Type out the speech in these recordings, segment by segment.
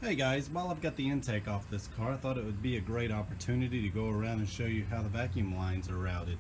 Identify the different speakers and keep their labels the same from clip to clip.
Speaker 1: Hey guys, while I've got the intake off this car, I thought it would be a great opportunity to go around and show you how the vacuum lines are routed.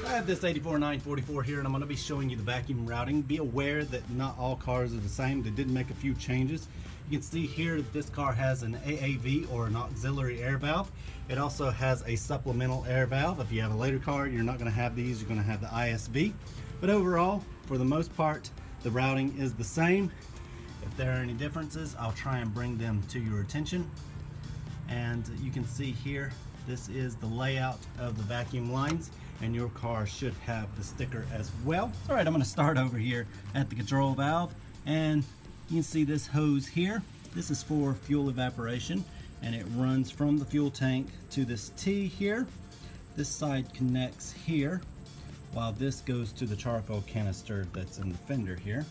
Speaker 1: I have this 84944 here and I'm going to be showing you the vacuum routing. Be aware that not all cars are the same. They did make a few changes. You can see here that this car has an AAV, or an Auxilary Air Valve. It also has a Supplemental Air Valve. If you have a later car, you're not going to have these. You're going to have the ISV. But overall, for the most part, the routing is the same. If there are any differences, I'll try and bring them to your attention. And you can see here, this is the layout of the vacuum lines, and your car should have the sticker as well. All right, I'm going to start over here at the control valve, and you can see this hose here. This is for fuel evaporation, and it runs from the fuel tank to this T here. This side connects here, while this goes to the charcoal canister that's in the fender here.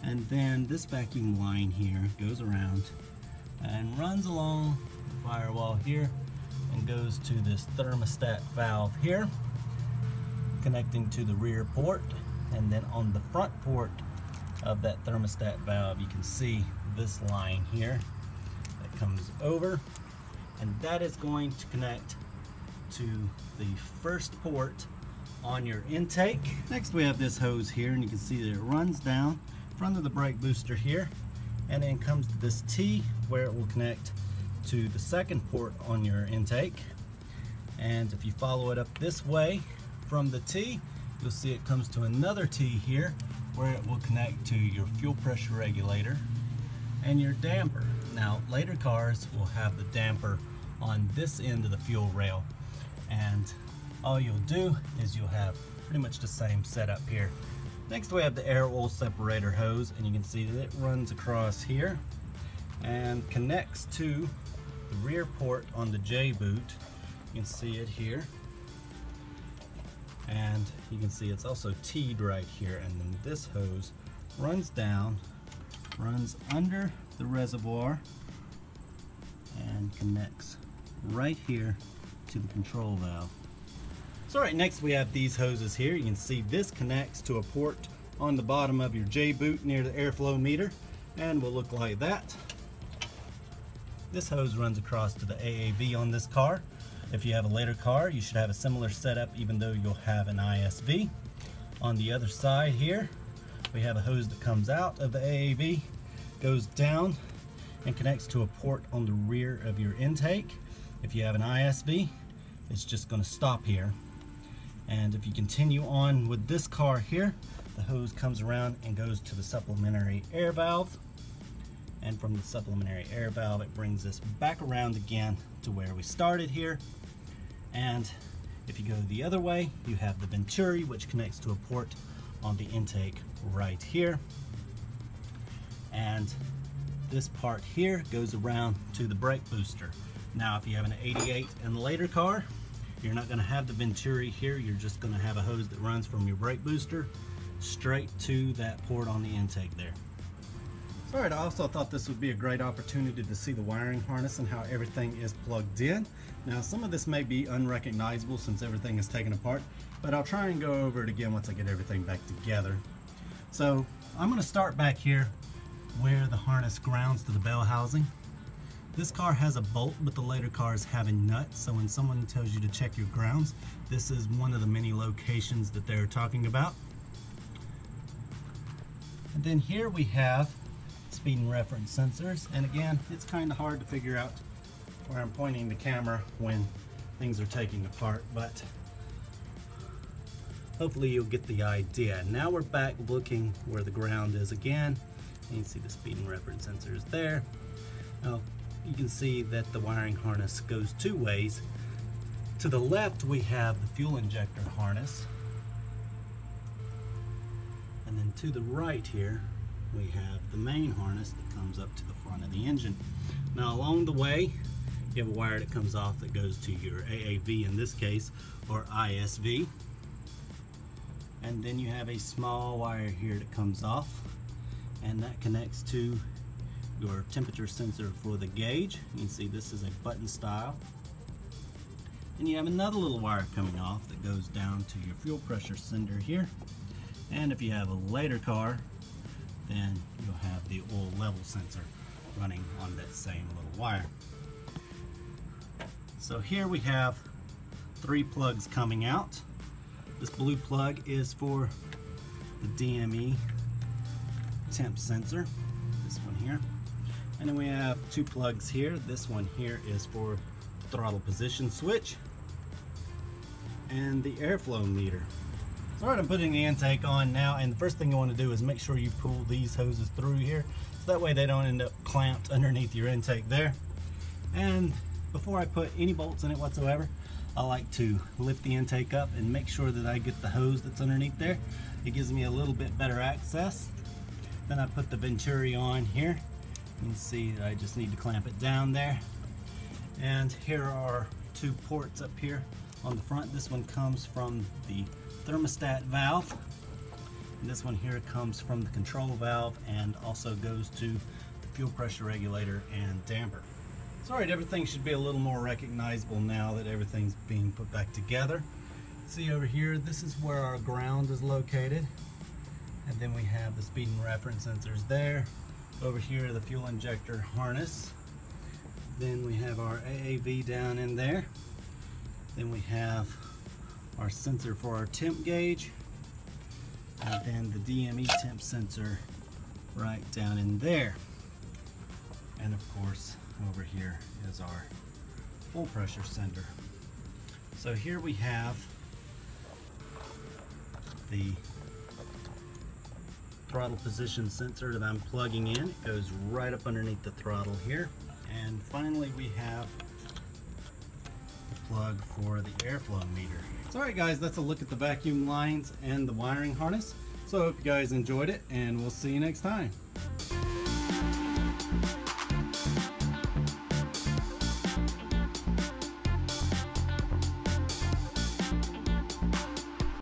Speaker 1: And then this vacuum line here goes around and runs along the firewall here and goes to this thermostat valve here, connecting to the rear port. And then on the front port of that thermostat valve, you can see this line here that comes over, and that is going to connect to the first port on your intake. Next we have this hose here, and you can see that it runs down in front of the brake booster here, and then comes to this T where it will connect to the second port on your intake. And if you follow it up this way from the T, you'll see it comes to another T here where it will connect to your fuel pressure regulator and your damper. Now, later cars will have the damper on this end of the fuel rail, and all you'll do is you'll have pretty much the same setup here. Next we have the air oil separator hose, and you can see that it runs across here and connects to the rear port on the J boot. You can see it here, and you can see it's also teed right here. And then this hose runs down, runs under the reservoir, and connects right here to the control valve. So right, next we have these hoses here. You can see this connects to a port on the bottom of your J boot near the airflow meter, and will look like that. This hose runs across to the AAV on this car. If you have a later car, you should have a similar setup, even though you'll have an ISV. On the other side here, we have a hose that comes out of the AAV, goes down, and connects to a port on the rear of your intake. If you have an ISV, it's just going to stop here. And if you continue on with this car here, the hose comes around and goes to the supplementary air valve. And from the supplementary air valve, it brings us back around again to where we started here. And if you go the other way, you have the Venturi, which connects to a port on the intake right here. And this part here goes around to the brake booster. Now, if you have an 88 and later car, you're not going to have the Venturi here. You're just going to have a hose that runs from your brake booster straight to that port on the intake there. Alright, I also thought this would be a great opportunity to see the wiring harness and how everything is plugged in. Now, some of this may be unrecognizable since everything is taken apart, but I'll try and go over it again once I get everything back together. So I'm going to start back here where the harness grounds to the bell housing. This car has a bolt, but the later cars have a nut, so when someone tells you to check your grounds, this is one of the many locations that they're talking about. And then here we have speed and reference sensors, and again, it's kind of hard to figure out where I'm pointing the camera when things are taking apart, but hopefully you'll get the idea. Now we're back looking where the ground is again, and you can see the speed and reference sensors there. Now you can see that the wiring harness goes two ways. To the left we have the fuel injector harness, and then to the right here we have the main harness that comes up to the front of the engine. Now along the way, you have a wire that comes off that goes to your AAV in this case, or ISV. And then you have a small wire here that comes off, and that connects to your temperature sensor for the gauge. You can see this is a button style. And you have another little wire coming off that goes down to your fuel pressure sender here. And if you have a later car, then you'll have the oil level sensor running on that same little wire. So here we have 3 plugs coming out. This blue plug is for the DME temp sensor, this one here. And then we have 2 plugs here. This one here is for the throttle position switch and the airflow meter. So alright, I'm putting the intake on now, and the first thing you want to do is make sure you pull these hoses through here, so that way they don't end up clamped underneath your intake there. And before I put any bolts in it whatsoever, I like to lift the intake up and make sure that I get the hose that's underneath there. It gives me a little bit better access. Then I put the Venturi on here. You can see that I just need to clamp it down there. And here are 2 ports up here on the front. This one comes from the thermostat valve. And this one here comes from the control valve and also goes to the fuel pressure regulator and damper. So alright, everything should be a little more recognizable now that everything's being put back together. See over here, this is where our ground is located. And then we have the speed and reference sensors there. Over here, the fuel injector harness. Then we have our AAV down in there. Then we have our sensor for our temp gauge. And then the DME temp sensor right down in there. And of course, over here is our full pressure sender. So here we have the throttle position sensor that I'm plugging in. It goes right up underneath the throttle here. And finally we have the plug for the airflow meter. So alright guys, that's a look at the vacuum lines and the wiring harness. So I hope you guys enjoyed it, and we'll see you next time.